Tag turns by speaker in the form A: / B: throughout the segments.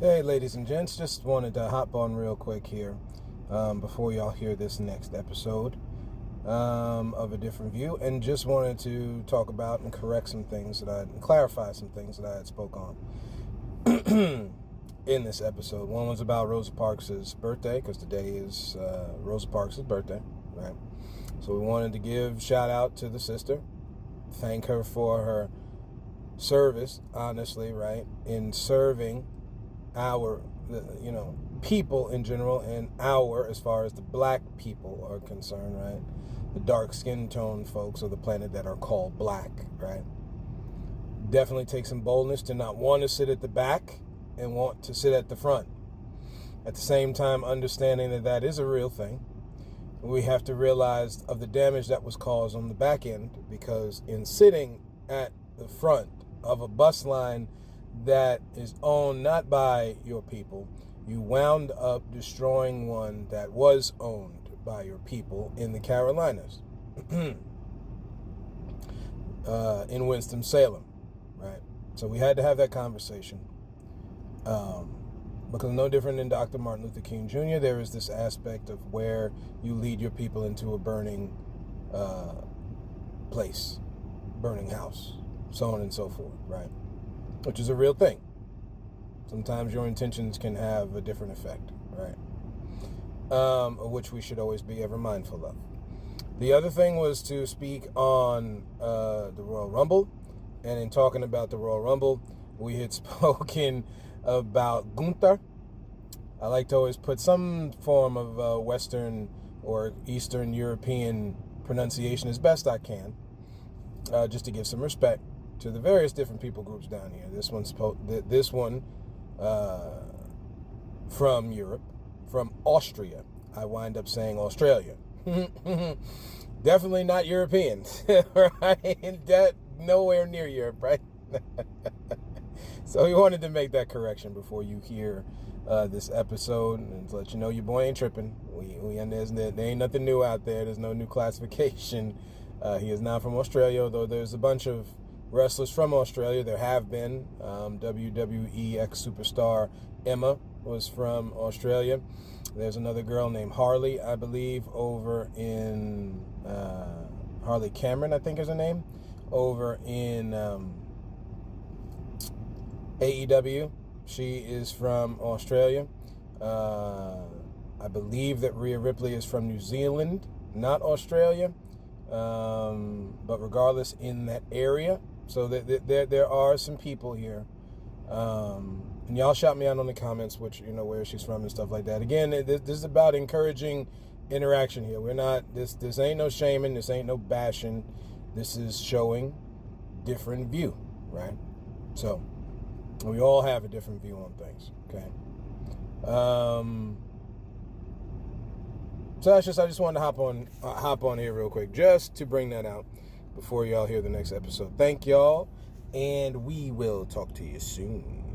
A: Hey, ladies and gents, just wanted to hop on real quick here before y'all hear this next episode of A Different View, and just wanted to talk about and correct some things clarify some things that I had spoke on in this episode. One was about Rosa Parks' birthday, because today is Rosa Parks' birthday, right? So we wanted to give shout out to the sister, thank her for her service, honestly, right, in serving our, people in general, and as far as the black people are concerned, right? The dark skin tone folks of the planet that are called black, right? Definitely take some boldness to not want to sit at the back and want to sit at the front. At the same time, understanding that that is a real thing. We have to realize of the damage that was caused on the back end, because in sitting at the front of a bus line that is owned not by your people, you wound up destroying one that was owned by your people in the Carolinas, in Winston-Salem, right? So we had to have that conversation, because no different than Dr. Martin Luther King Jr., there is this aspect of where you lead your people into a burning place, burning house, so on and so forth, right? Which is a real thing. Sometimes your intentions can have a different effect, right? Of which we should always be ever mindful of. The other thing was to speak on the Royal Rumble. And in talking about the Royal Rumble, we had spoken about Gunther. I like to always put some form of Western or Eastern European pronunciation as best I can, just to give some respect to the various different people groups down here. This one from Europe, from Austria. I wind up saying Australia. Definitely not Europeans, right? That nowhere near Europe, right? So we wanted to make that correction before you hear this episode, and to let you know your boy ain't tripping. We understand that there ain't nothing new out there. There's no new classification. He is not from Australia, though there's a bunch of wrestlers from Australia. There have been. WWE ex-superstar Emma was from Australia. There's another girl named Harley, I believe, over in Harley Cameron, I think is her name, over in AEW. She is from Australia. I believe that Rhea Ripley is from New Zealand, not Australia. But regardless, in that area. So there are some people here. And y'all shout me out on the comments, where she's from and stuff like that. Again, this is about encouraging interaction here. We're not, this ain't no shaming, this ain't no bashing. This is showing different view, right? So we all have a different view on things, okay? So I just wanted to hop on here real quick, just to bring that out before y'all hear the next episode. Thank y'all, and we will talk to you soon.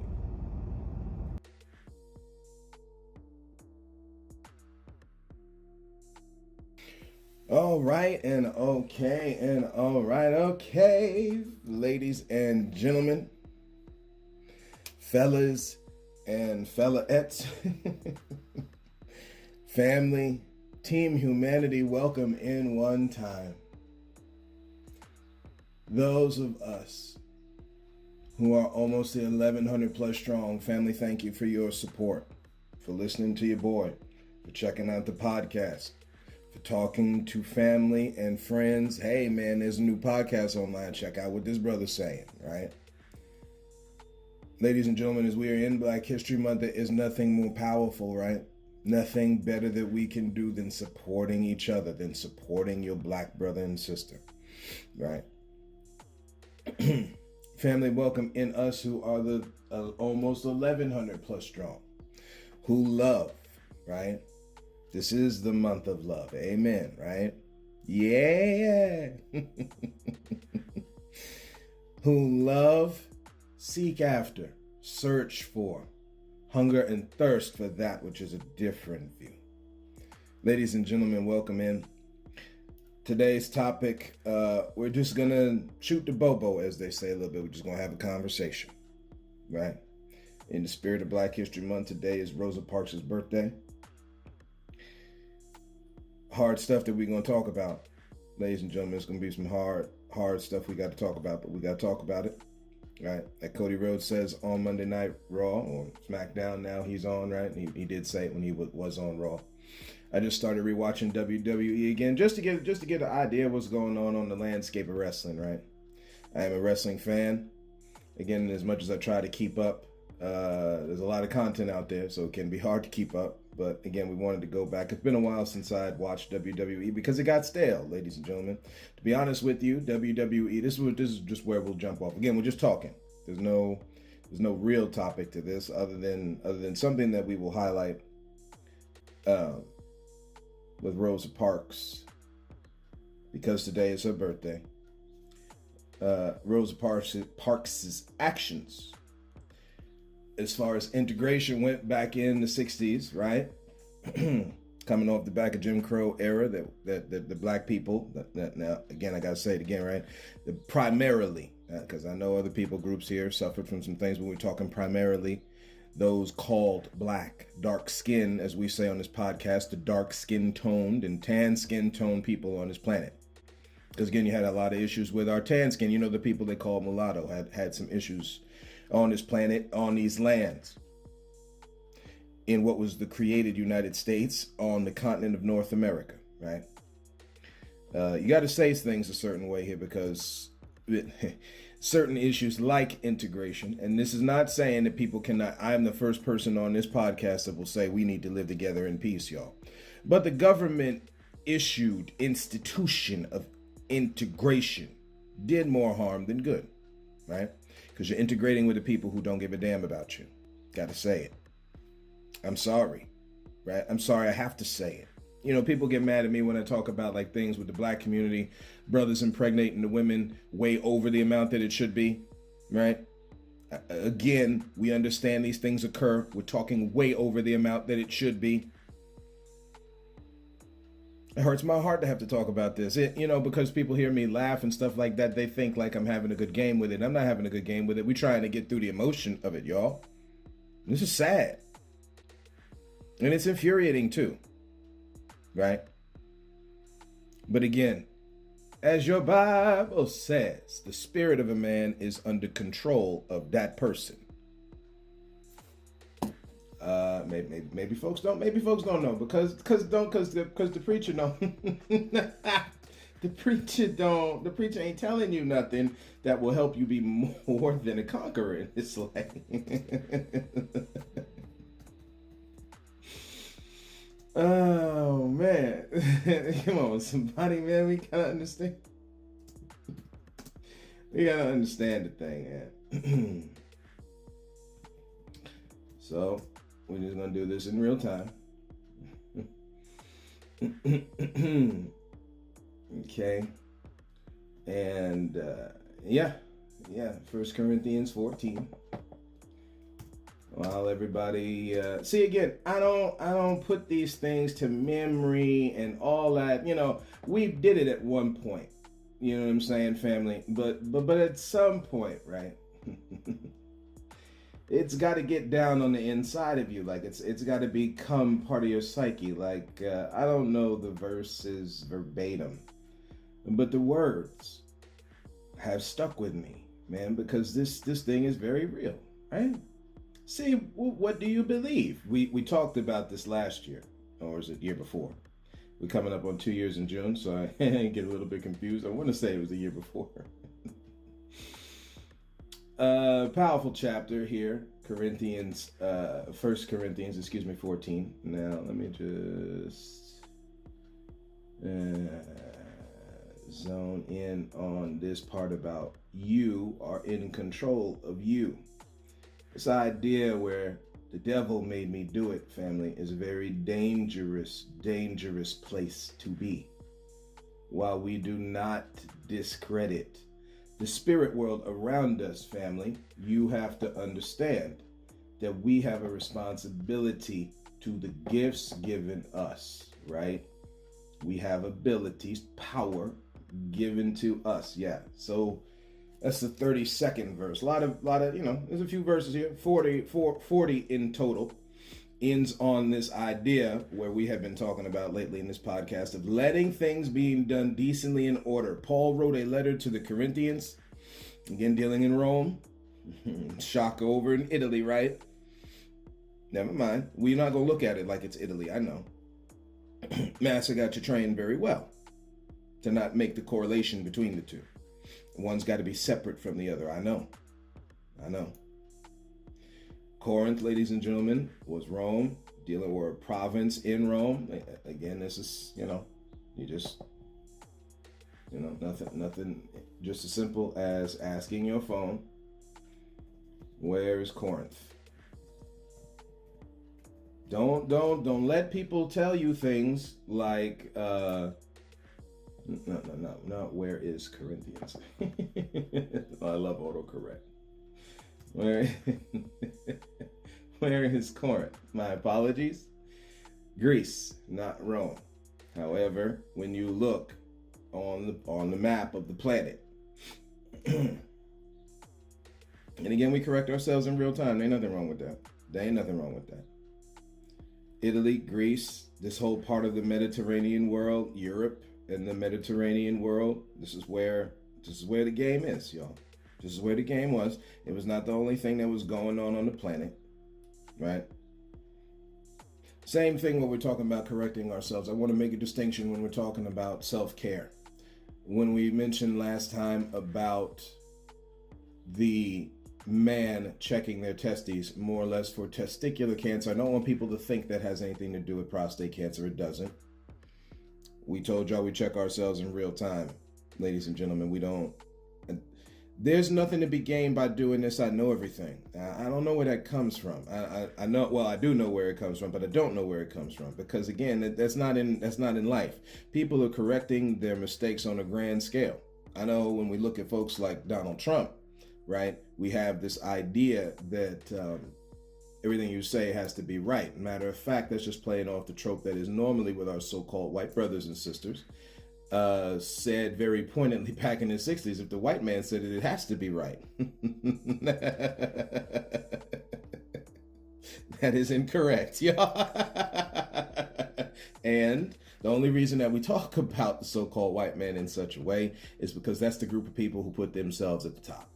A: All right, and okay, ladies and gentlemen, fellas and fellaettes, family, Team Humanity, welcome in one time. Those of us who are almost the 1,100 plus strong, family, thank you for your support, for listening to your boy, for checking out the podcast, for talking to family and friends. Hey man, there's a new podcast online. Check out what this brother's saying, right? Ladies and gentlemen, as we are in Black History Month, there is nothing more powerful, right? Nothing better that we can do than supporting each other, than supporting your black brother and sister, right? Family, welcome in us who are the almost 1,100 plus strong, who love, right? This is the month of love. Amen, right? Yeah. Who love, seek after, search for, hunger and thirst for that which is a different view. Ladies and gentlemen, welcome in. Today's topic, we're just gonna shoot the bobo, as they say a little bit. We're just gonna have a conversation, right? In the spirit of Black History Month, today is Rosa Parks' birthday. Hard stuff that we're going to talk about. Ladies and gentlemen, it's going to be some hard stuff we got to talk about, but we got to talk about it. Right? Like Cody Rhodes says on Monday Night Raw, or SmackDown now he's on, right? He did say it when he was on Raw. I just started rewatching WWE again just to get an idea of what's going on the landscape of wrestling, right? I am a wrestling fan. Again, as much as I try to keep up, there's a lot of content out there, so it can be hard to keep up. But again, we wanted to go back. It's been a while since I'd watched WWE because it got stale, ladies and gentlemen. To be honest with you, WWE, this is just where we'll jump off. Again, we're just talking. There's no real topic to this other than something that we will highlight with Rosa Parks, because today is her birthday. Rosa Parks' actions as far as integration went back in the 60s, right? Coming off the back of Jim Crow era, that the black people, that now, again, I gotta say it again, right? Primarily, because I know other people groups here suffered from some things, but we're talking primarily those called black, dark skin, as we say on this podcast, the dark skin toned and tan skin toned people on this planet. Because again, you had a lot of issues with our tan skin. You know, the people they call mulatto had some issues on this planet, on these lands, in what was the created United States on the continent of North America, right? You got to say things a certain way here because certain issues like integration, and this is not saying that people cannot, I'm the first person on this podcast that will say we need to live together in peace, y'all. But the government issued institution of integration did more harm than good, right? Because you're integrating with the people who don't give a damn about you. Got to say it. I'm sorry, right? I'm sorry I have to say it. You know, people get mad at me when I talk about like things with the black community, brothers impregnating the women way over the amount that it should be, right? Again, we understand these things occur. We're talking way over the amount that it should be. It hurts my heart to have to talk about this, because people hear me laugh and stuff like that. They think like I'm having a good game with it. I'm not having a good game with it. We're trying to get through the emotion of it, y'all. This is sad. And it's infuriating too, right? But again, as your Bible says, the spirit of a man is under control of that person. Maybe folks don't. Maybe folks don't know because the preacher know. The preacher ain't telling you nothing that will help you be more than a conqueror in this life. Oh man, come on, somebody, man. We gotta understand. We gotta understand the thing, man. So we're just gonna do this in real time. Okay, and yeah, 1 Corinthians 14. While everybody see again, I don't put these things to memory and all that. We did it at one point. You know what I'm saying, family? But at some point, right? It's got to get down on the inside of you. Like it's got to become part of your psyche. Like I don't know the verses verbatim, but the words have stuck with me, man, because this thing is very real, right? See, what do you believe? We talked about this last year, or is it year before? We're coming up on 2 years in June, so I get a little bit confused. I want to say it was the year before. Powerful chapter here, 1 Corinthians 14. Now, let me just zone in on this part about you are in control of you. This idea where the devil made me do it, family, is a very dangerous place to be. While we do not discredit the spirit world around us, family, you have to understand that we have a responsibility to the gifts given us, right? We have abilities, power given to us, yeah. So That's the 32nd verse. A lot of, there's a few verses here. 40 in total. Ends on this idea where we have been talking about lately in this podcast of letting things being done decently in order. Paul wrote a letter to the Corinthians, again dealing in Rome. Shock over in Italy, right? Never mind. We're not going to look at it like it's Italy, I know. Master got you trained very well to not make the correlation between the two. One's got to be separate from the other. I know. Corinth, ladies and gentlemen, was Rome, dealing with a province in Rome. Again, this is, nothing, just as simple as asking your phone, where is Corinth? Don't let people tell you things like, no, where is Corinthians? I love autocorrect. Where is Corinth? My apologies. Greece, not Rome. However, when you look on the map of the planet, and again, we correct ourselves in real time. There ain't nothing wrong with that. Italy, Greece, this whole part of the Mediterranean world, Europe and the Mediterranean world, this is where the game is, y'all. This is where the game was. It was not the only thing that was going on the planet, right? Same thing when we're talking about correcting ourselves. I want to make a distinction when we're talking about self-care. When we mentioned last time about the man checking their testes more or less for testicular cancer, I don't want people to think that has anything to do with prostate cancer. It doesn't. We told y'all we check ourselves in real time. Ladies and gentlemen, we don't. There's nothing to be gained by doing this. I know everything. I don't know where that comes from. I know. Well, I do know where it comes from, but I don't know where it comes from because again, that's not in life. People are correcting their mistakes on a grand scale. I know when we look at folks like Donald Trump, right? We have this idea that everything you say has to be right. Matter of fact, that's just playing off the trope that is normally with our so-called white brothers and sisters. Said very poignantly back in the 60s, if the white man said it, it has to be right. That is incorrect, y'all. And the only reason that we talk about the so-called white man in such a way is because that's the group of people who put themselves at the top.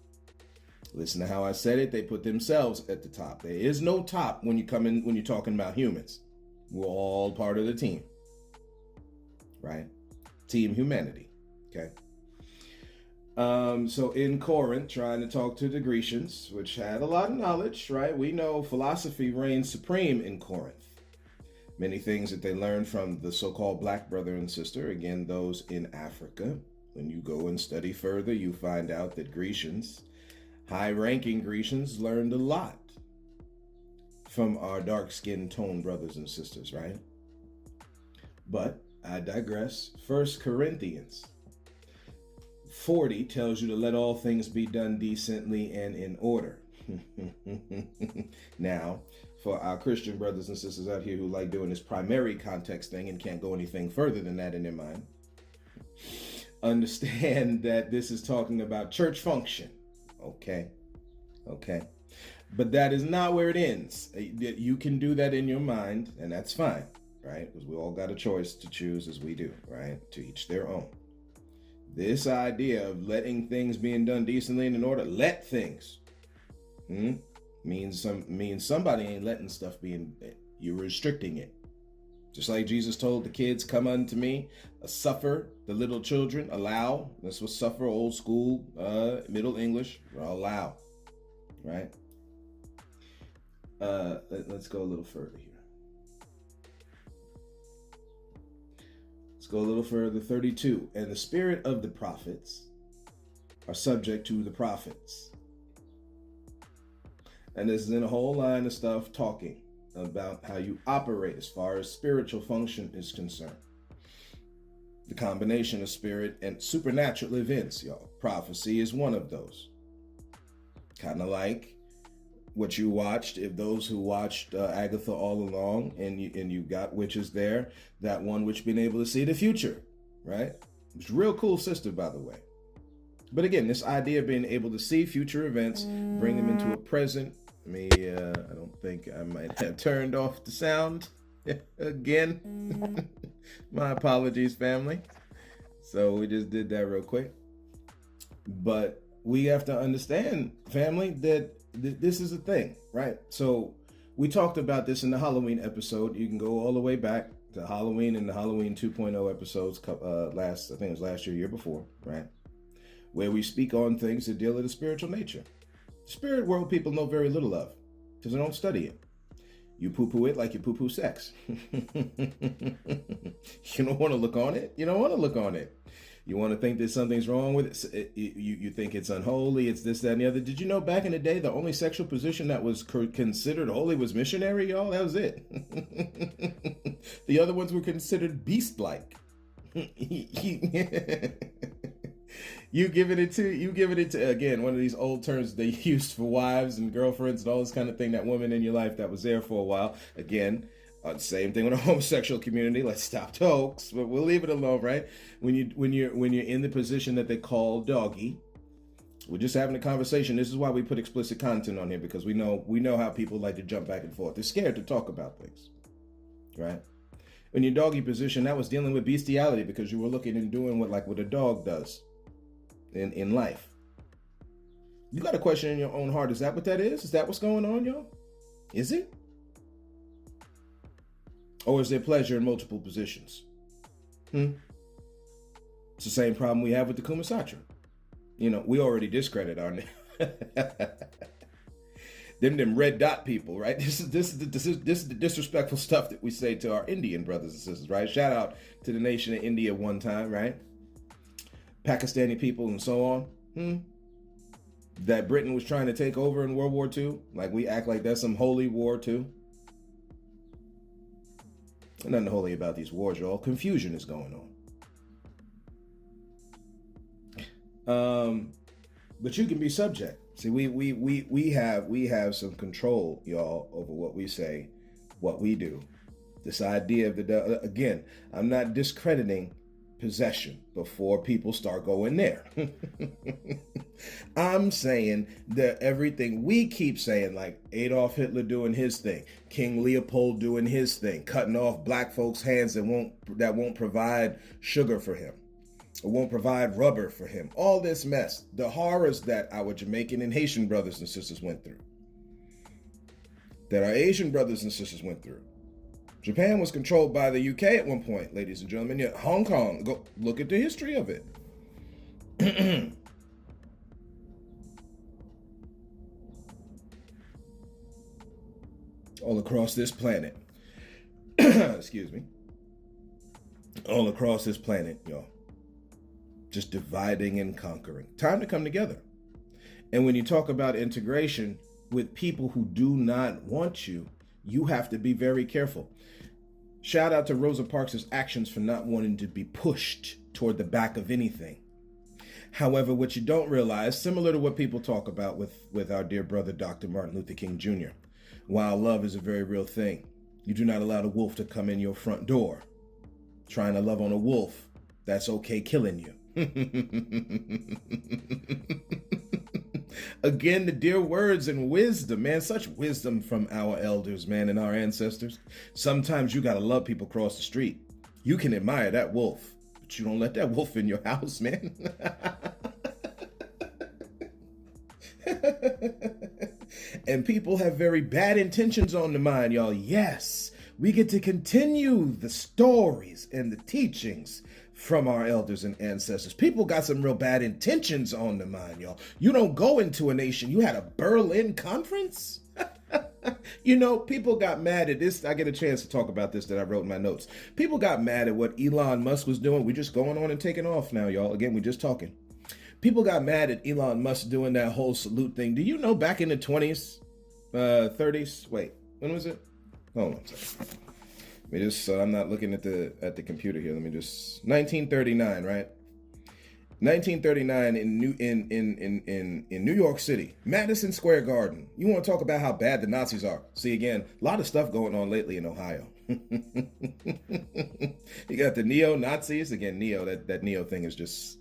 A: Listen to how I said it. They put themselves at the top. There is no top when you're talking about humans. We're all part of the team, right? Team humanity. Okay. So in Corinth, trying to talk to the Grecians, which had a lot of knowledge, right? We know philosophy reigned supreme in Corinth. Many things that they learned from the so-called black brother and sister, again, those in Africa. When you go and study further, you find out that Grecians, high-ranking Grecians, learned a lot from our dark-skinned tone brothers and sisters, right? But I digress. 1 Corinthians 40 tells you to let all things be done decently and in order. Now, for our Christian brothers and sisters out here who like doing this primary context thing and can't go anything further than that in their mind, understand that this is talking about church function. Okay. But that is not where it ends. You can do that in your mind, and that's fine. Right? Because we all got a choice to choose as we do, right? To each their own. This idea of letting things being done decently and in order, let things, means somebody ain't letting stuff being, you're restricting it. Just like Jesus told the kids, come unto me, suffer the little children, allow. This was suffer, old school, Middle English, allow, right? Let's go a little further here. Go a little further, 32. And the spirit of the prophets are subject to the prophets. And this is in a whole line of stuff talking about how you operate as far as spiritual function is concerned. The combination of spirit and supernatural events, y'all. Prophecy is one of those. Kind of like what you watched, if those who watched Agatha all along, and you got witches there, that one witch being able to see the future, right? It's a real cool sister, by the way. But again, this idea of being able to see future events, bring them into a present. I don't think I might have turned off the sound again. My apologies, family. So we just did that real quick. But we have to understand, family, that this is a thing, right? So we talked about this in the Halloween episode. You can go all the way back to Halloween and the Halloween 2.0 episodes I think it was last year before, right? Where we speak on things that deal with the spiritual nature. Spirit world people know very little of because they don't study it. You poo-poo it like you poo-poo sex. You don't want to look on it. You don't want to look on it. You want to think that something's wrong with it. You think it's unholy. It's this, that, and the other. Did you know back in the day, the only sexual position that was considered holy was missionary, y'all? That was it. The other ones were considered beast-like. You give it to again, one of these old terms they used for wives and girlfriends and all this kind of thing, that woman in your life that was there for a while. Again, same thing with the homosexual community. Let's stop the hoax, but we'll leave it alone, right? When you're in the position that they call doggy, we're just having a conversation. This is why we put explicit content on here, because we know how people like to jump back and forth. They're scared to talk about things, right? In your doggy position, that was dealing with bestiality because you were looking and doing what a dog does in life. You got a question in your own heart. Is that what that is? Is that what's going on, y'all? Is it? Or is there pleasure in multiple positions? It's the same problem we have with the Kumasatra. We already discredit our them red dot people, right? This is the disrespectful stuff that we say to our Indian brothers and sisters, right? Shout out to the nation of India one time, right? Pakistani people and so on. That Britain was trying to take over in World War II. Like we act like that's some holy war too. Nothing holy about these wars, y'all. Confusion is going on. But you can be subject. See, we have some control, y'all, over what we say, what we do. This idea of again, I'm not discrediting possession before people start going there. I'm saying that everything we keep saying, like Adolf Hitler doing his thing, King Leopold doing his thing, cutting off black folks' hands that won't provide sugar for him, or won't provide rubber for him. All this mess, the horrors that our Jamaican and Haitian brothers and sisters went through, that our Asian brothers and sisters went through. Japan was controlled by the UK at one point, ladies and gentlemen. Yet Hong Kong, go look at the history of it. All across this planet. Excuse me. All across this planet, y'all. Just dividing and conquering. Time to come together. And when you talk about integration with people who do not want you, you have to be very careful. Shout out to Rosa Parks' actions for not wanting to be pushed toward the back of anything. However, what you don't realize, similar to what people talk about with our dear brother, Dr. Martin Luther King Jr., while love is a very real thing, you do not allow the wolf to come in your front door. Trying to love on a wolf, that's okay killing you. Again, the dear words and wisdom, man, such wisdom from our elders, man, and our ancestors. Sometimes you gotta love people across the street. You can admire that wolf, but you don't let that wolf in your house, man. And people have very bad intentions on the mind, y'all. Yes, we get to continue the stories and the teachings from our elders and ancestors. People got some real bad intentions on the mind, y'all. You don't go into a nation. You had a Berlin conference? People got mad at this. I get a chance to talk about this that I wrote in my notes. People got mad at what Elon Musk was doing. We're just going on and taking off now, y'all. Again, we're just talking. People got mad at Elon Musk doing that whole salute thing. Do you know back in the 20s, 30s? Wait, when was it? Hold on a second. Let me just, I'm not looking at the computer here. Let me just, 1939, right? 1939 in New York City, Madison Square Garden. You want to talk about how bad the Nazis are? See, again, a lot of stuff going on lately in Ohio. You got the neo-Nazis. Again, that neo thing is just,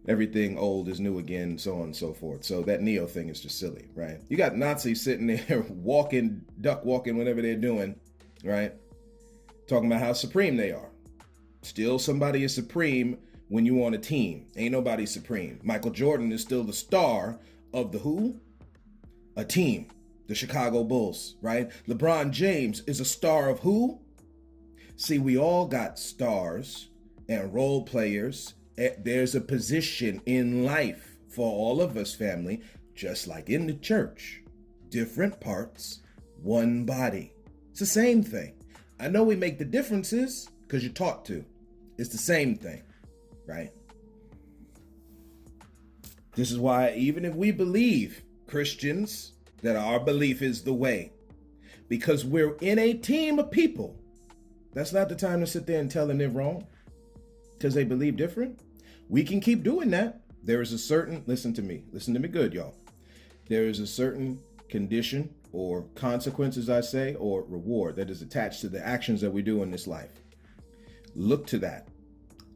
A: everything old is new again, so on and so forth. So that neo thing is just silly, right? You got Nazis sitting there walking, duck walking, whatever they're doing, right? Talking about how supreme they are. Still, somebody is supreme when you on a team. Ain't nobody supreme. Michael Jordan is still the star of the who? A team. The Chicago Bulls, right? LeBron James is a star of who? See, we all got stars and role players. There's a position in life for all of us, family, just like in the church. Different parts, one body. It's the same thing. I know we make the differences because you're taught to. It's the same thing, right? This is why even if we believe, Christians, that our belief is the way, because we're in a team of people, that's not the time to sit there and tell them they're wrong because they believe different. We can keep doing that. There is a certain, listen to me good, y'all. There is a certain condition or consequences, I say, or reward that is attached to the actions that we do in this life. Look to that.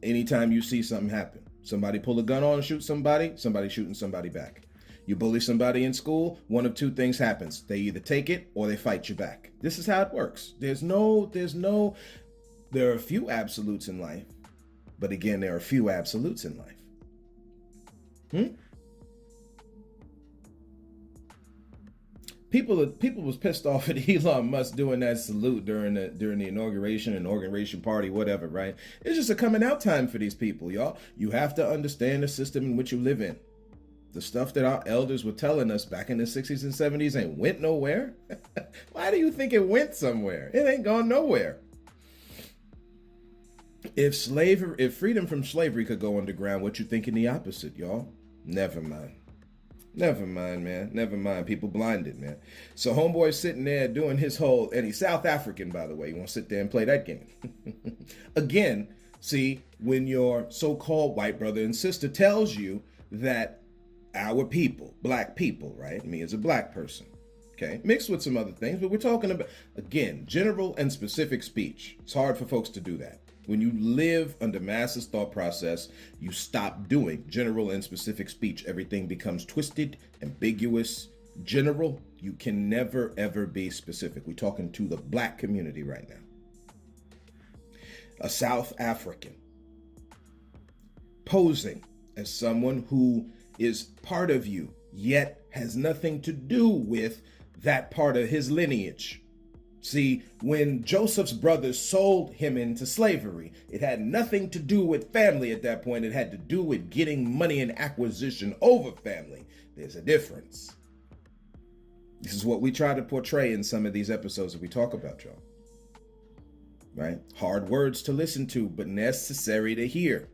A: Anytime you see something happen, somebody pull a gun on and shoot somebody shooting somebody back. You bully somebody in school, one of two things happens. They either take it or they fight you back. This is how it works. There are a few absolutes in life, but again, there are a few absolutes in life. People was pissed off at Elon Musk doing that salute during the inauguration party, whatever, right? It's just a coming out time for these people, y'all. You have to understand the system in which you live in. The stuff that our elders were telling us back in the 60s and 70s ain't went nowhere. Why do you think it went somewhere? It ain't gone nowhere. If freedom from slavery could go underground, what you thinking the opposite, y'all? Never mind. Never mind, man. Never mind. People blinded, man. So homeboy's sitting there doing his whole, and he's South African, by the way. You want to sit there and play that game. Again, see, when your so-called white brother and sister tells you that our people, black people, right? Me as a black person, okay? Mixed with some other things, but we're talking about, again, general and specific speech. It's hard for folks to do that. When you live under masses thought process, you stop doing general and specific speech. Everything becomes twisted, ambiguous, general. You can never, ever be specific. We're talking to the black community right now. A South African posing as someone who is part of you, yet has nothing to do with that part of his lineage. See, when Joseph's brothers sold him into slavery, it had nothing to do with family at that point. It had to do with getting money and acquisition over family. There's a difference. This is what we try to portray in some of these episodes that we talk about, y'all. Right? Hard words to listen to, but necessary to hear.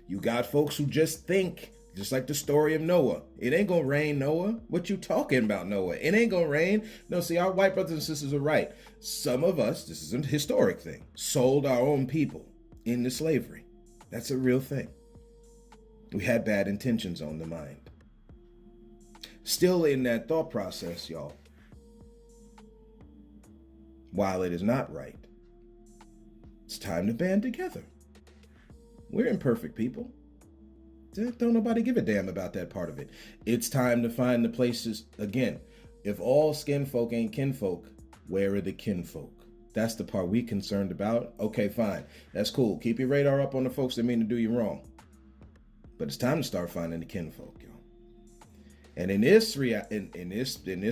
A: You got folks who just think, just like the story of Noah. It ain't gonna rain, Noah. What you talking about, Noah? It ain't gonna rain. No, see, our white brothers and sisters are right. Some of us, this is a historic thing, sold our own people into slavery. That's a real thing. We had bad intentions on the mind. Still in that thought process, y'all. While it is not right, it's time to band together. We're imperfect people. Don't nobody give a damn about that part of it. It's time to find the places. Again, if all skin folk ain't kinfolk, where are the kinfolk? That's the part we concerned about. Okay, fine. That's cool. Keep your radar up on the folks that mean to do you wrong. But it's time to start finding the kinfolk, y'all. And in this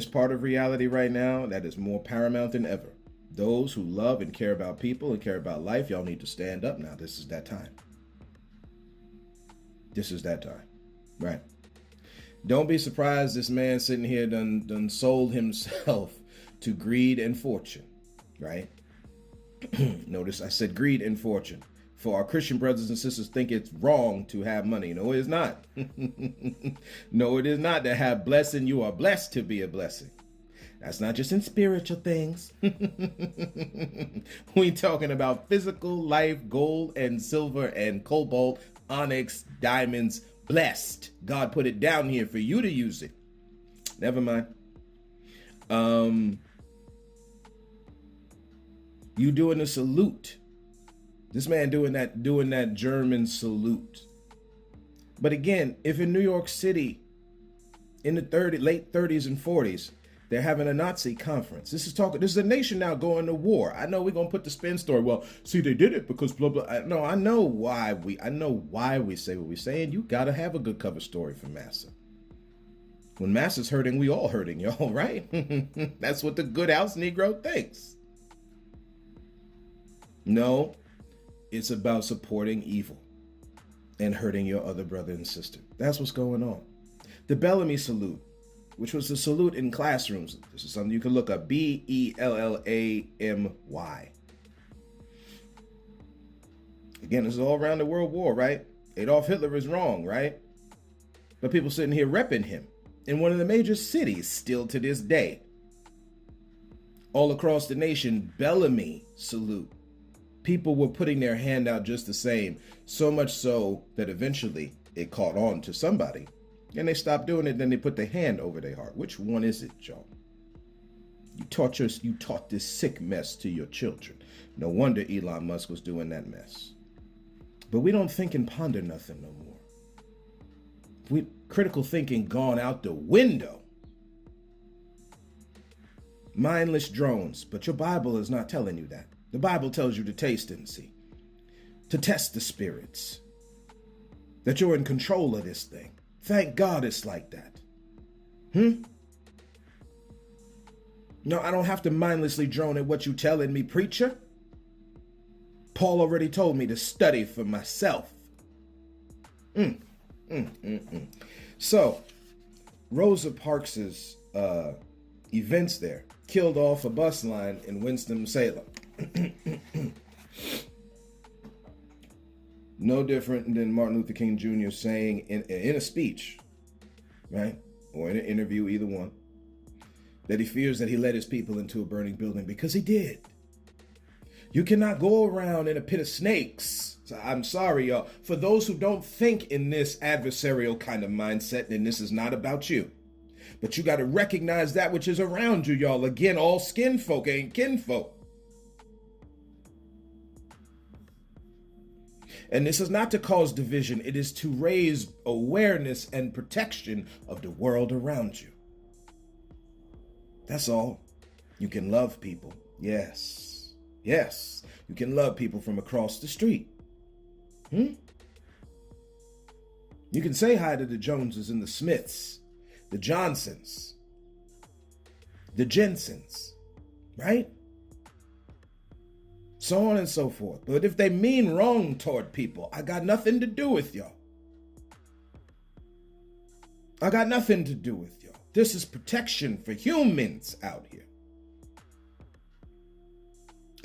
A: part of reality right now, that is more paramount than ever. Those who love and care about people and care about life, y'all need to stand up now. This is that time. This is that time, right? Don't be surprised this man sitting here done sold himself to greed and fortune, right? Notice I said greed and fortune. For our Christian brothers and sisters think it's wrong to have money. No, it is not. No, it is not to have blessing. You are blessed to be a blessing. That's not just in spiritual things. We talking about physical life, gold and silver and cobalt, onyx, diamonds, blessed. God put it down here for you to use it. Never mind. You doing a salute. This man doing that German salute. But again, if in New York City in the late 30s and 40s, they're having a Nazi conference. This is a nation now going to war. I know we're gonna put the spin story. Well, see, they did it because blah blah. No, I know why we say what we say, and you gotta have a good cover story for Massa. When Massa's hurting, we all hurting, y'all, right? That's what the good house Negro thinks. No, it's about supporting evil and hurting your other brother and sister. That's what's going on. The Bellamy salute, which was the salute in classrooms. This is something you can look up. Bellamy. Again, this is all around the World War, right? Adolf Hitler is wrong, right? But people sitting here repping him in one of the major cities still to this day. All across the nation, Bellamy salute. People were putting their hand out just the same, so much so that eventually it caught on to somebody. And they stopped doing it, then they put their hand over their heart. Which one is it, y'all? You taught this sick mess to your children. No wonder Elon Musk was doing that mess. But we don't think and ponder nothing no more. Critical thinking gone out the window. Mindless drones, but your Bible is not telling you that. The Bible tells you to taste and see, to test the spirits, that you're in control of this thing. Thank God it's like that. No, I don't have to mindlessly drone at what you telling me, preacher. Paul already told me to study for myself. So, Rosa Parks's events there killed off a bus line in Winston-Salem. No different than Martin Luther King Jr. saying in a speech, right? Or in an interview, either one, that he fears that he led his people into a burning building, because he did. You cannot go around in a pit of snakes. So I'm sorry, y'all. For those who don't think in this adversarial kind of mindset, then this is not about you. But you got to recognize that which is around you, y'all. Again, all skin folk ain't kinfolk. And this is not to cause division. It is to raise awareness and protection of the world around you. That's all. You can love people. Yes. Yes. You can love people from across the street. You can say hi to the Joneses and the Smiths, the Johnsons, the Jensens, right? So on and so forth. But if they mean wrong toward people, I got nothing to do with y'all. I got nothing to do with y'all. This is protection for humans out here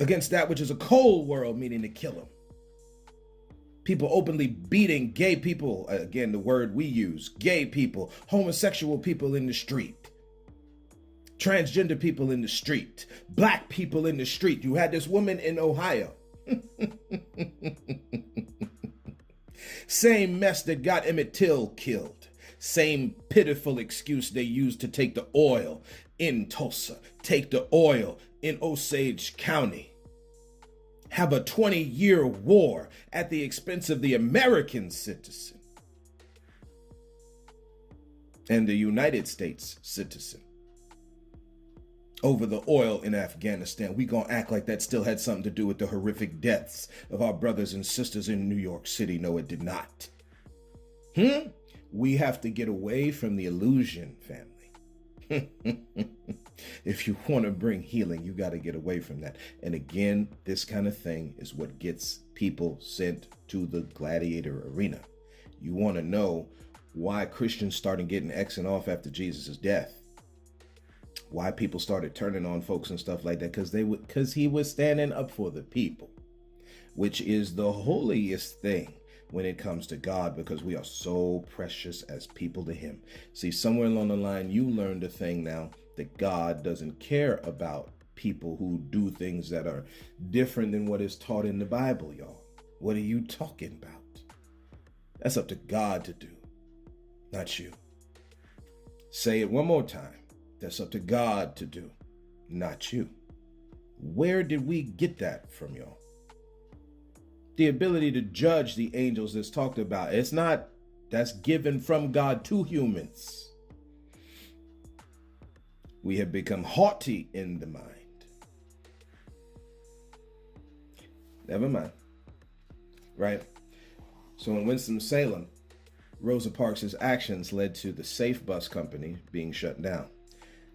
A: against that which is a cold world, meaning to kill them. People openly beating gay people, again, the word we use, gay people, homosexual people in the street, transgender people in the street, black people in the street. You had this woman in Ohio. Same mess that got Emmett Till killed. Same pitiful excuse they used to take the oil in Tulsa, take the oil in Osage County. Have a 20-year war at the expense of the American citizen and the United States citizen over the oil in Afghanistan. We gonna act like that still had something to do with the horrific deaths of our brothers and sisters in New York City. No, it did not. We have to get away from the illusion, family. If you want to bring healing, you got to get away from that. And again, this kind of thing is what gets people sent to the gladiator arena. You want to know why Christians started getting X'ing off after Jesus' death. Why people started turning on folks and stuff like that. Because he was standing up for the people, which is the holiest thing when it comes to God, because we are so precious as people to him. See, somewhere along the line, you learned a thing now, that God doesn't care about people who do things that are different than what is taught in the Bible, y'all. What are you talking about? That's up to God to do, not you. Say it one more time. That's up to God to do, not you. Where did we get that from, y'all? The ability to judge the angels that's talked about. It's not that's given from God to humans. We have become haughty in the mind. Never mind. Right? So in Winston-Salem, Rosa Parks' actions led to the Safe Bus Company being shut down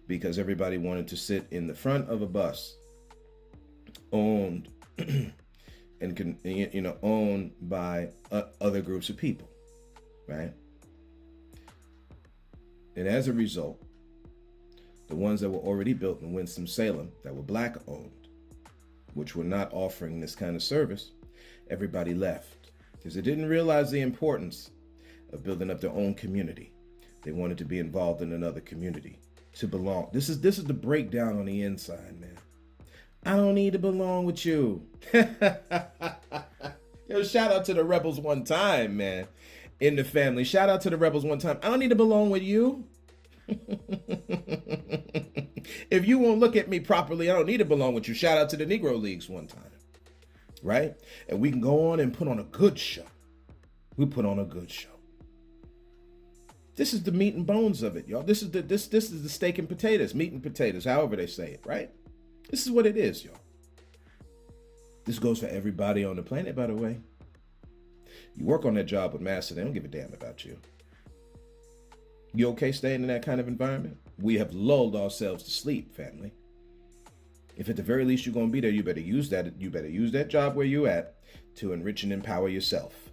A: because everybody wanted to sit in the front of a bus owned and owned by other groups of people, right? And as a result, the ones that were already built in Winston-Salem that were black owned, which were not offering this kind of service, everybody left because they didn't realize the importance of building up their own community. They wanted to be involved in another community, to belong. This is the breakdown on the inside, man. I don't need to belong with you. Yo, shout out to the rebels one time, man. In the family. Shout out to the rebels one time. I don't need to belong with you. If you won't look at me properly, I don't need to belong with you. Shout out to the Negro Leagues one time. Right? And we can go on and put on a good show. We put on a good show. This is the meat and bones of it, y'all. This is the steak and potatoes, meat and potatoes, however they say it, right? This is what it is, y'all. This goes for everybody on the planet, by the way. You work on that job with Master, they don't give a damn about you. You okay staying in that kind of environment? We have lulled ourselves to sleep, family. If at the very least you're going to be there, you better use that job where you at to enrich and empower yourself.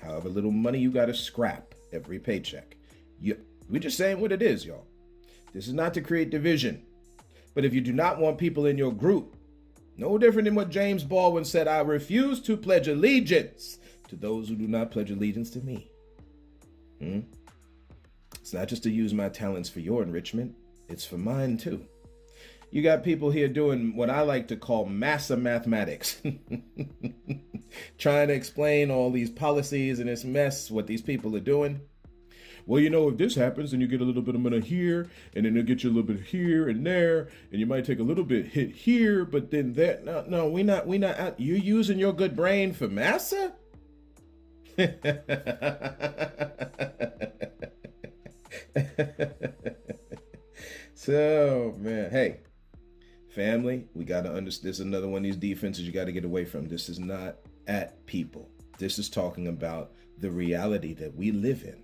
A: However little money you got to scrap every paycheck. We're just saying what it is, y'all. This is not to create division. But if you do not want people in your group, no different than what James Baldwin said, I refuse to pledge allegiance to those who do not pledge allegiance to me. It's not just to use my talents for your enrichment. It's for mine too. You got people here doing what I like to call massa mathematics. Trying to explain all these policies and this mess, what these people are doing. Well, if this happens, then you get a little bit of money here, and then they'll get you a little bit here and there, and you might take a little bit hit here, but then that, no, we not out. You using your good brain for massa? So, man, hey, family, we got to understand. This is another one of these defenses you got to get away from. This is not at people. This is talking about the reality that we live in.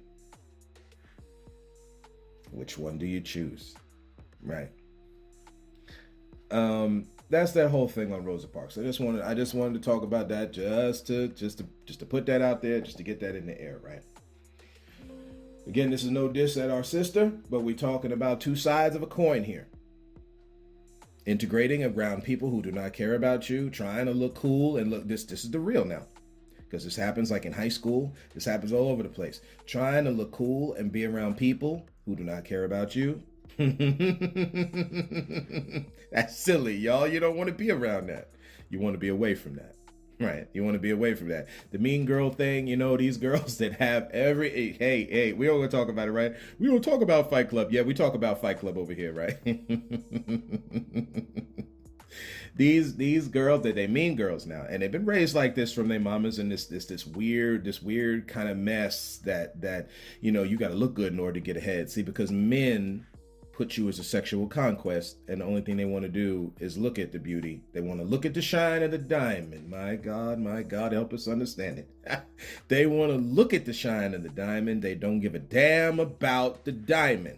A: Which one do you choose? Right. That's that whole thing on Rosa Parks. I just wanted to talk about that just to put that out there, just to get that in the air, right? Again, this is no diss at our sister, but we're talking about two sides of a coin here. Integrating around people who do not care about you, trying to look cool and look, this is the real now. Because this happens like in high school. This happens all over the place. Trying to look cool and be around people who do not care about you. That's silly, y'all. You don't want to be around that. You want to be away from that. Right. You want to be away from that. The mean girl thing, these girls that have hey, we don't want to talk about it, right? We don't talk about Fight Club. Yeah, we talk about Fight Club over here, right? These girls, they mean girls now, and they've been raised like this from their mamas, and this weird kind of mess that you got to look good in order to get ahead. See, because men put you as a sexual conquest, and the only thing they want to do is look at the beauty. They want to look at the shine of the diamond. My God, help us understand it. They want to look at the shine of the diamond. They don't give a damn about the diamond.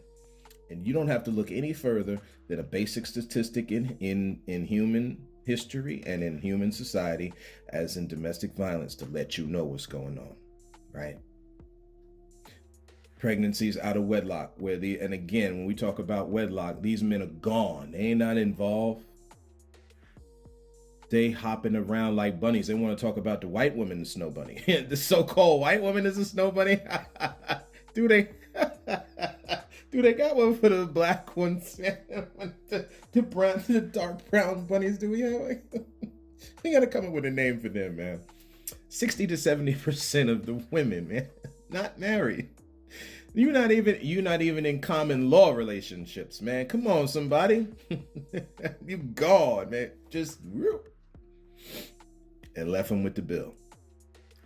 A: And you don't have to look any further than a basic statistic in human history and in human society, as in domestic violence, to let you know what's going on, right? Pregnancies out of wedlock, and again, when we talk about wedlock, these men are gone. They ain't not involved. They hopping around like bunnies. They want to talk about the white woman, the snow bunny. The so-called white woman is a snow bunny. Do they? Do they got one for the black ones? The dark brown bunnies, do we have? We gotta come up with a name for them, man. 60 to 70% of the women, man, not married. You're not even in common law relationships, man. Come on, somebody. You gone, man. Just and left them with the bill.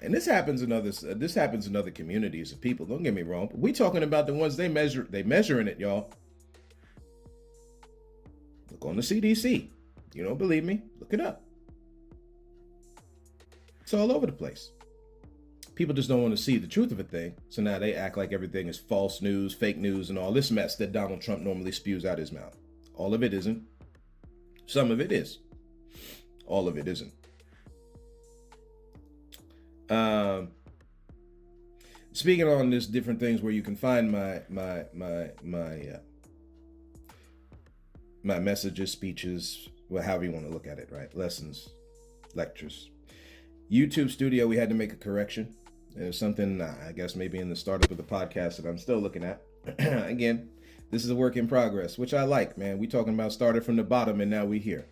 A: And this happens in other communities of people. Don't get me wrong. But we talking about the ones they measuring it, y'all. Look on the CDC. You don't believe me? Look it up. It's all over the place. People just don't want to see the truth of a thing. So now they act like everything is false news, fake news, and all this mess that Donald Trump normally spews out his mouth. All of it isn't. Some of it is. All of it isn't. Speaking on this, different things where you can find my messages, speeches, however you want to look at it, right? Lessons, lectures. YouTube Studio, we had to make a correction. There's something, I guess, maybe in the startup of the podcast that I'm still looking at. Again, this is a work in progress, which I like, man. We talking about started from the bottom and now we here.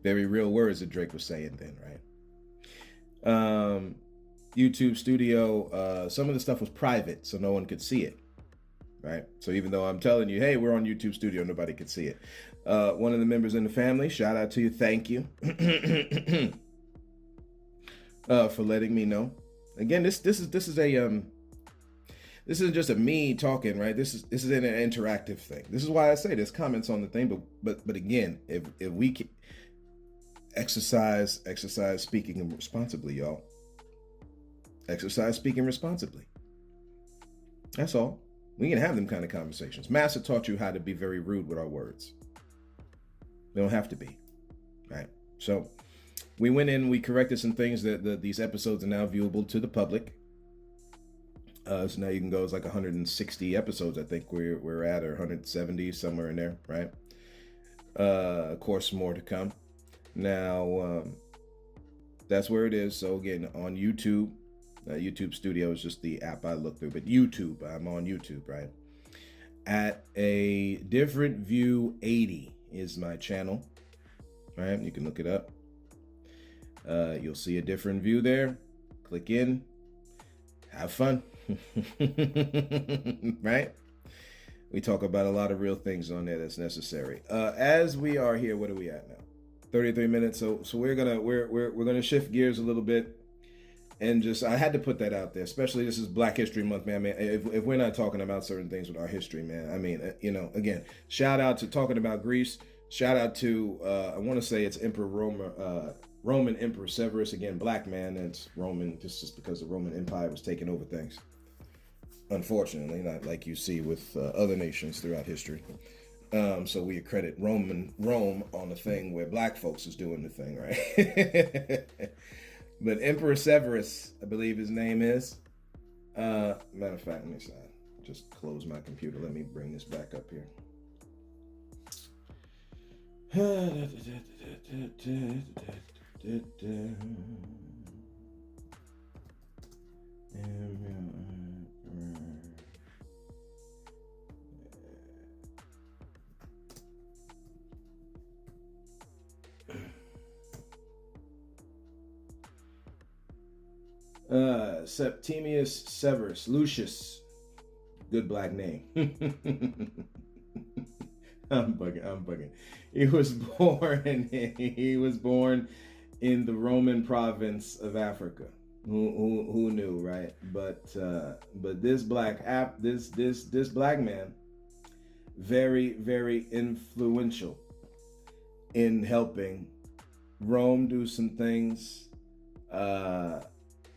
A: Very real words that Drake was saying then, right? YouTube Studio, some of the stuff was private, so no one could see it, right? So even though I'm telling you, hey, we're on YouTube Studio, nobody could see it. One of the members in the family, shout out to you, thank you. For letting me know. Again, this isn't just a me talking, right? This is an interactive thing. This is why I say there's comments on the thing, but again, if we can exercise speaking responsibly, y'all. Exercise speaking responsibly. That's all. We can have them kind of conversations. Master taught you how to be very rude with our words. They don't have to be, right? So we went in, we corrected some things that these episodes are now viewable to the public. So now you can go, it's like 160 episodes, I think we're at, or 170, somewhere in there, right? Of course, more to come. Now, that's where it is. So again, on YouTube, YouTube Studio is just the app I look through, but YouTube, I'm on YouTube, right? At a different view 80 is my channel, right? You can look it up. You'll see a different view there. Click in, have fun, right? We talk about a lot of real things on there that's necessary. As we are here, what are we at now? 33 minutes. So we're gonna shift gears a little bit, and just I had to put that out there. Especially this is Black History Month, man. If we're not talking about certain things with our history, man. I mean, again, shout out to talking about Greece. Shout out to I want to say it's Emperor Roman Emperor Severus, again, black man. That's Roman, just because the Roman Empire was taking over things. Unfortunately, not like you see with other nations throughout history. So we accredit Rome on the thing where black folks is doing the thing, right? But Emperor Severus, I believe his name is. Matter of fact, let me just close my computer. Let me bring this back up here. Septimius Severus, Lucius, good black name. I'm bugging. He was born in the Roman province of Africa. Who knew, right? But this black man, very, very influential in helping Rome do some things,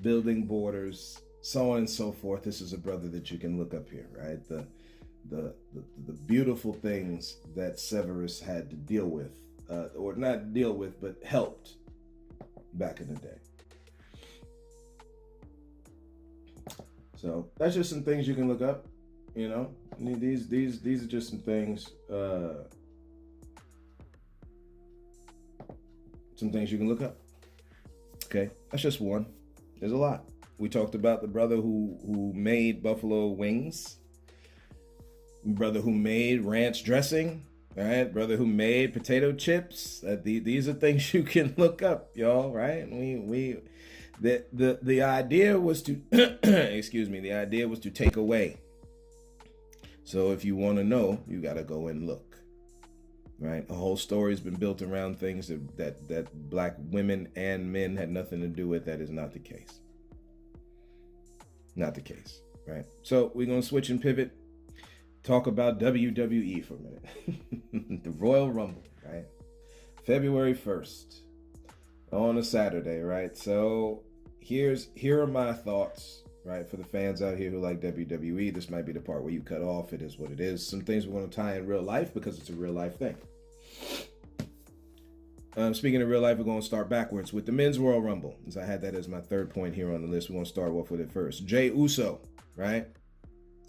A: building borders, so on and so forth. This is a brother that you can look up here, right? The beautiful things that Severus had to deal with, or not deal with, but helped back in the day. So that's just some things you can look up. These are just some things. Some things you can look up. Okay, that's just one. There's a lot. We talked about the brother who made buffalo wings. Brother who made ranch dressing, right? Brother who made potato chips. These are things you can look up, y'all, right? The idea was to excuse me. The idea was to take away. So if you want to know, you got to go and look. right? A whole story's been built around things that black women and men had nothing to do with. That is not the case. Not the case, right? So we're going to switch and pivot, talk about WWE for a minute. The Royal Rumble, right? February 1st on a Saturday, right? So here are my thoughts, right? For the fans out here who like WWE, this might be the part where you cut off. It is what it is. Some things we're going to tie in real life because it's a real life thing. Speaking of real life, we're going to start backwards with the Men's Royal Rumble. As I had that as my third point here on the list, we're going to start off with it first. Jey Uso, right?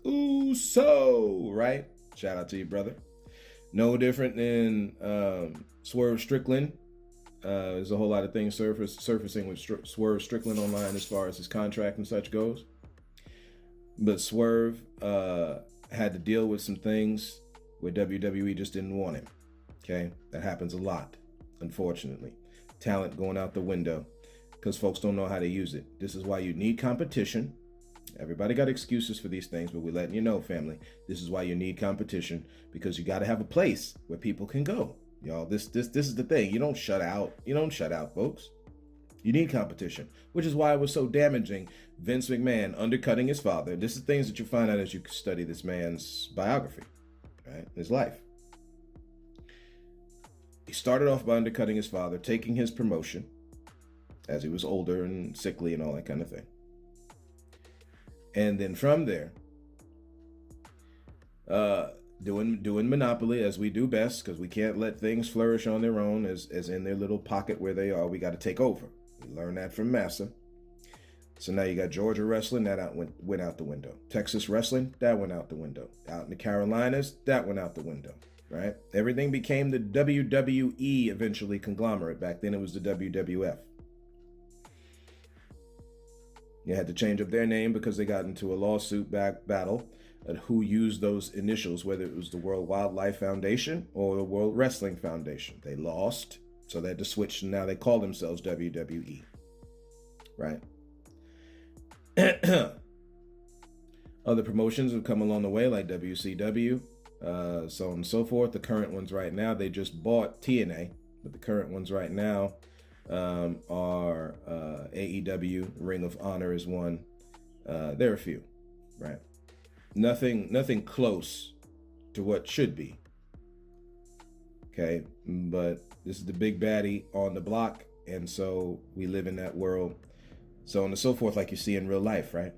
A: Uso, right? Shout out to you, brother. No different than Swerve Strickland. There's a whole lot of things surfacing with Swerve Strickland online as far as his contract and such goes. But Swerve had to deal with some things where WWE just didn't want him. Okay? That happens a lot, unfortunately. Talent going out the window because folks don't know how to use it. This is why you need competition. Everybody got excuses for these things, but we're letting you know, family. This is why you need competition, because you got to have a place where people can go. Y'all, this is the thing. You don't shut out. You don't shut out, folks. You need competition, which is why it was so damaging. Vince McMahon undercutting his father. This is things that you find out as you study this man's biography, right? His life. He started off by undercutting his father, taking his promotion as he was older and sickly and all that kind of thing. And then from there, doing Monopoly as we do best, because we can't let things flourish on their own as in their little pocket where they are. We got to take over. We learned that from Massa. So now you got Georgia wrestling, that went out the window. Texas wrestling, that went out the window. Out in the Carolinas, that went out the window, right? Everything became the WWE eventually conglomerate. Back then it was the WWF. You had to change up their name because they got into a lawsuit battle at who used those initials, whether it was the World Wildlife Foundation or the World Wrestling Foundation. They lost, so they had to switch, and now they call themselves WWE, right? Other promotions have come along the way, like WCW, so on and so forth. The current ones right now, they just bought TNA, but the current ones right now are AEW, Ring of Honor is one. There are a few, right? Nothing close to what should be. Okay, but this is the big baddie on the block, and so we live in that world, so on and so forth, like you see in real life, right?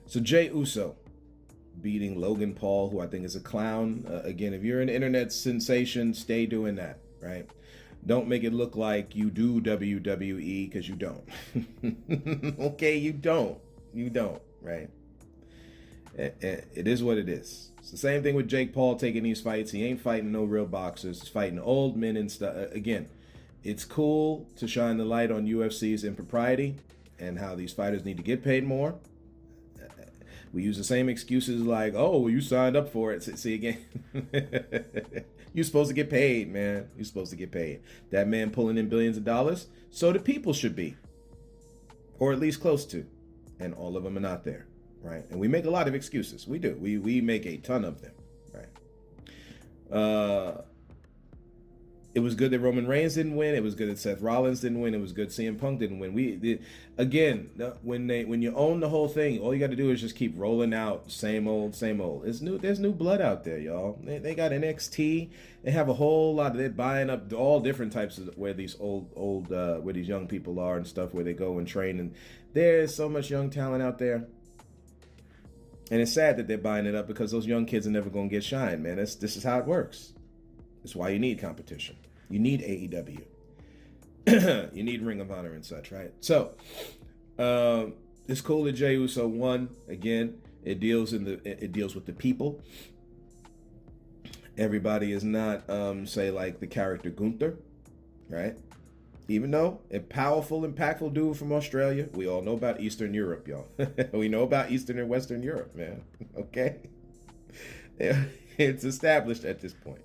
A: So Jey Uso beating Logan Paul, who I think is a clown. Again, if you're an internet sensation, stay doing that, right? Don't make it look like you do WWE, because you don't. Okay, you don't, right? It is what it is. It's the same thing with Jake Paul taking these fights. He ain't fighting no real boxers. He's fighting old men and stuff. Again, it's cool to shine the light on UFC's impropriety and how these fighters need to get paid more. We use the same excuses like, oh, well, you signed up for it. See again. You're supposed to get paid, man. You're supposed to get paid. That man pulling in billions of dollars, so the people should be. Or at least close to. And all of them are not there, right? And we make a lot of excuses. We do. We make a ton of them, right? It was good that Roman Reigns didn't win. It was good that Seth Rollins didn't win. It was good CM Punk didn't win. When you own the whole thing, all you got to do is just keep rolling out same old. There's new blood out there, y'all. They got NXT. They have a whole lot. They're buying up all different types of where these where these young people are and stuff, where they go and train. And there's so much young talent out there. And it's sad that they're buying it up, because those young kids are never going to get shine, man. This is how it works. That's why you need competition. You need AEW. You need Ring of Honor and such, right? So, it's cool that Jey Uso won. Again, it deals with the people. Everybody is not, say, like the character Gunther, right? Even though a powerful, impactful dude from Australia, we all know about Eastern Europe, y'all. We know about Eastern and Western Europe, man. Okay? It's established at this point.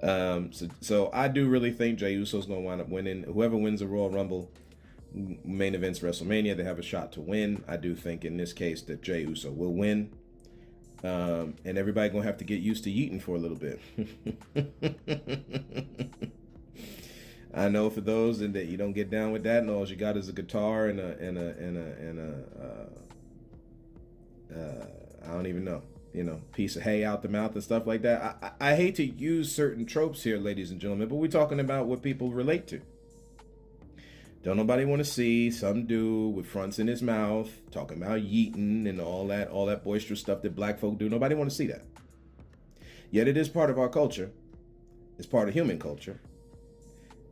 A: So I do really think Jey Uso's going to wind up winning. Whoever wins the Royal Rumble, main events WrestleMania, they have a shot to win. I do think in this case that Jey Uso will win. And everybody gonna have to get used to yeeting for a little bit. I know for those that you don't get down with that, and all you got is a guitar and I don't even know, piece of hay out the mouth and stuff like that. I hate to use certain tropes here, ladies and gentlemen, but we're talking about what people relate to. Don't nobody want to see some dude with fronts in his mouth talking about yeeting and all that boisterous stuff that black folk do. Nobody want to see that. Yet it is part of our culture. It's part of human culture.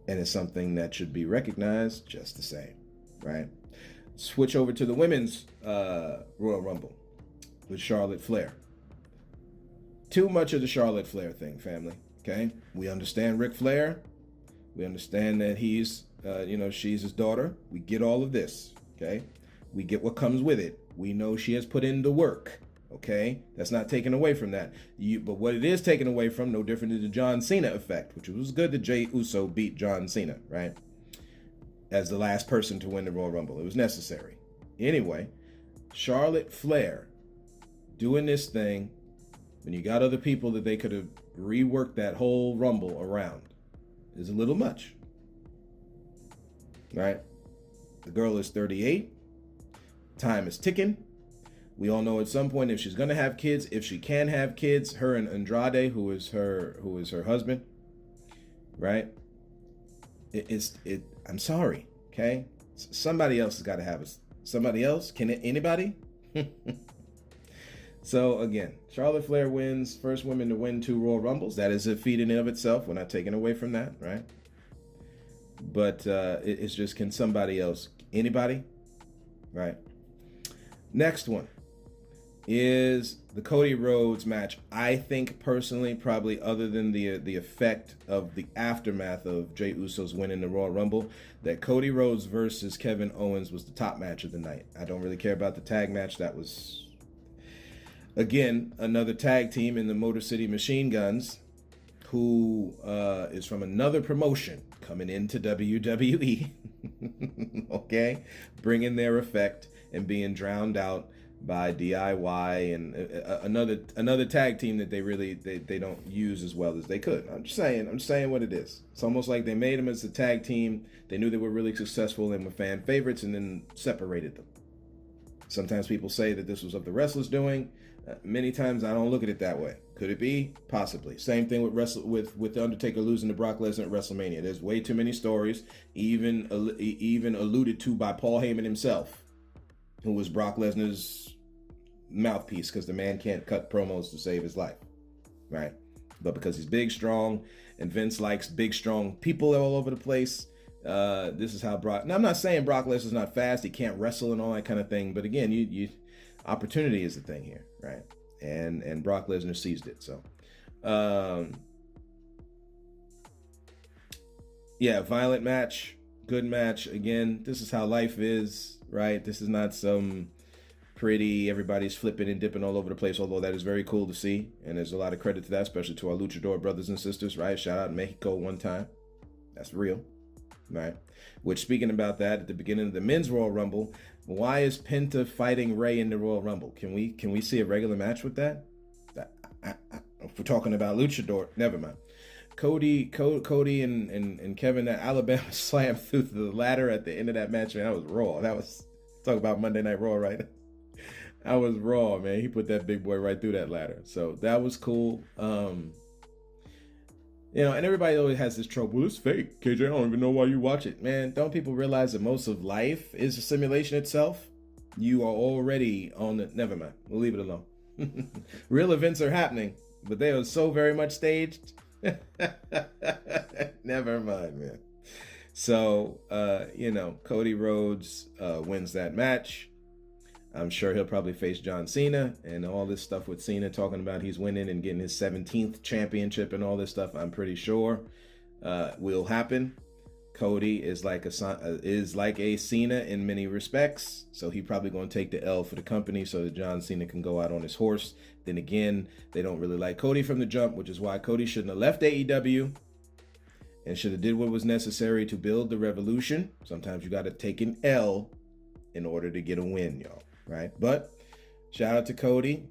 A: And it's something that should be recognized just the same, right? Switch over to the women's Royal Rumble with Charlotte Flair. Too much of the Charlotte Flair thing, family, okay? We understand Ric Flair. We understand that he's, she's his daughter. We get all of this, okay? We get what comes with it. We know she has put in the work, okay? That's not taken away from that. But what it is taken away from, no different than the John Cena effect, which was good that Jey Uso beat John Cena, right? As the last person to win the Royal Rumble. It was necessary. Anyway, Charlotte Flair doing this thing when you got other people that they could have reworked that whole Rumble around is a little much, right? The girl is 38. Time is ticking. We all know at some point if she's gonna have kids, if she can have kids, her and Andrade, who is her husband, right? I'm sorry, okay? Somebody else has got to have us. Somebody else? Can it? Anybody? So again, Charlotte Flair wins, first woman to win 2 Royal Rumbles. That is a feat in and of itself. We're not taking away from that, right? But it's just, can somebody else? Anybody? Right. Next one is the Cody Rhodes match. I think personally, probably other than the effect of the aftermath of Jey Uso's winning the Royal Rumble, that Cody Rhodes versus Kevin Owens was the top match of the night. I don't really care about the tag match. That was, again, another tag team in the Motor City Machine Guns, who is from another promotion coming into WWE, okay? Bringing their effect and being drowned out by DIY and another tag team that they don't use as well as they could. I'm just saying what it is. It's almost like they made them as a tag team. They knew they were really successful and were fan favorites, and then separated them. Sometimes people say that this was of the wrestlers doing. Many times I don't look at it that way. Could it be? Possibly. Same thing with the Undertaker losing to Brock Lesnar at WrestleMania. There's way too many stories, even alluded to by Paul Heyman himself, who was Brock Lesnar's mouthpiece, because the man can't cut promos to save his life, right? But because he's big, strong, and Vince likes big, strong people all over the place, this is how Brock... Now, I'm not saying Brock Lesnar's not fast, he can't wrestle and all that kind of thing, but again, you opportunity is the thing here, right? And Brock Lesnar seized it, so... yeah, violent match, good match. Again, this is how life is, right? This is not some pretty, everybody's flipping and dipping all over the place, although that is very cool to see. And there's a lot of credit to that, especially to our luchador brothers and sisters, right? Shout out Mexico one time. That's real, right? Which, speaking about that, at the beginning of the men's Royal Rumble, why is Penta fighting Rey in the Royal Rumble? Can we see a regular match with that? If we're talking about luchador, never mind. Cody and Kevin, that Alabama slam through the ladder at the end of that match, man, that was raw. That was, talk about Monday Night Raw, right? That was raw, man. He put that big boy right through that ladder. So that was cool. And everybody always has this trope. Well, it's fake. KJ, I don't even know why you watch it. Man, don't people realize that most of life is a simulation itself? You are already on the... Never mind. We'll leave it alone. Real events are happening, but they are so very much staged. Never mind, man. So, Cody Rhodes wins that match. I'm sure he'll probably face John Cena, and all this stuff with Cena talking about he's winning and getting his 17th championship and all this stuff, I'm pretty sure will happen. Cody is like a Cena in many respects, so he probably going to take the L for the company so that John Cena can go out on his horse. Then again, they don't really like Cody from the jump, which is why Cody shouldn't have left AEW and should have did what was necessary to build the revolution. Sometimes you got to take an L in order to get a win, y'all, right? But shout out to Cody.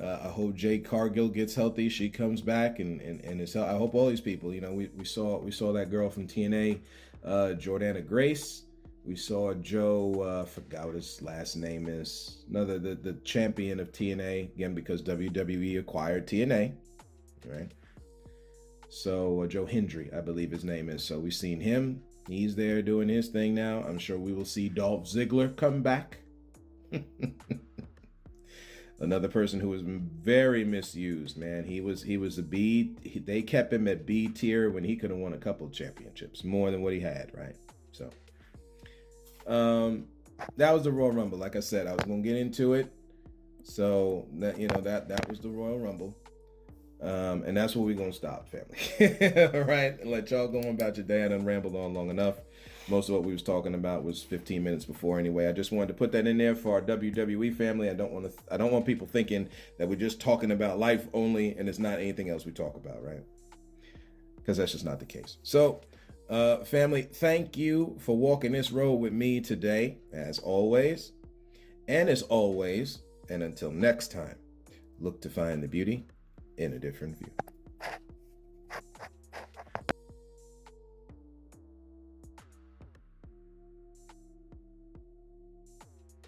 A: I hope Jade Cargill gets healthy. She comes back and is. I hope all these people. You know, we saw that girl from TNA, Jordana Grace. We saw Joe. Forgot what his last name is. Another the champion of TNA again because WWE acquired TNA, right? So Joe Hendry, I believe his name is. So we've seen him. He's there doing his thing now. I'm sure we will see Dolph Ziggler come back. Another person who was very misused, man. He was a B. They kept him at B tier when he could have won a couple of championships, more than what he had, right? So, that was the Royal Rumble. Like I said, I was gonna get into it. So that that was the Royal Rumble, and that's where we're gonna stop, family. All right, and let y'all go on about your day. I done rambled on long enough. Most of what we was talking about was 15 minutes before anyway. I just wanted to put that in there for our WWE family. I don't want people thinking that we're just talking about life only and it's not anything else we talk about, right? Because that's just not the case. So, family, thank you for walking this road with me today, as always. And as always, and until next time, look to find the beauty in a different view.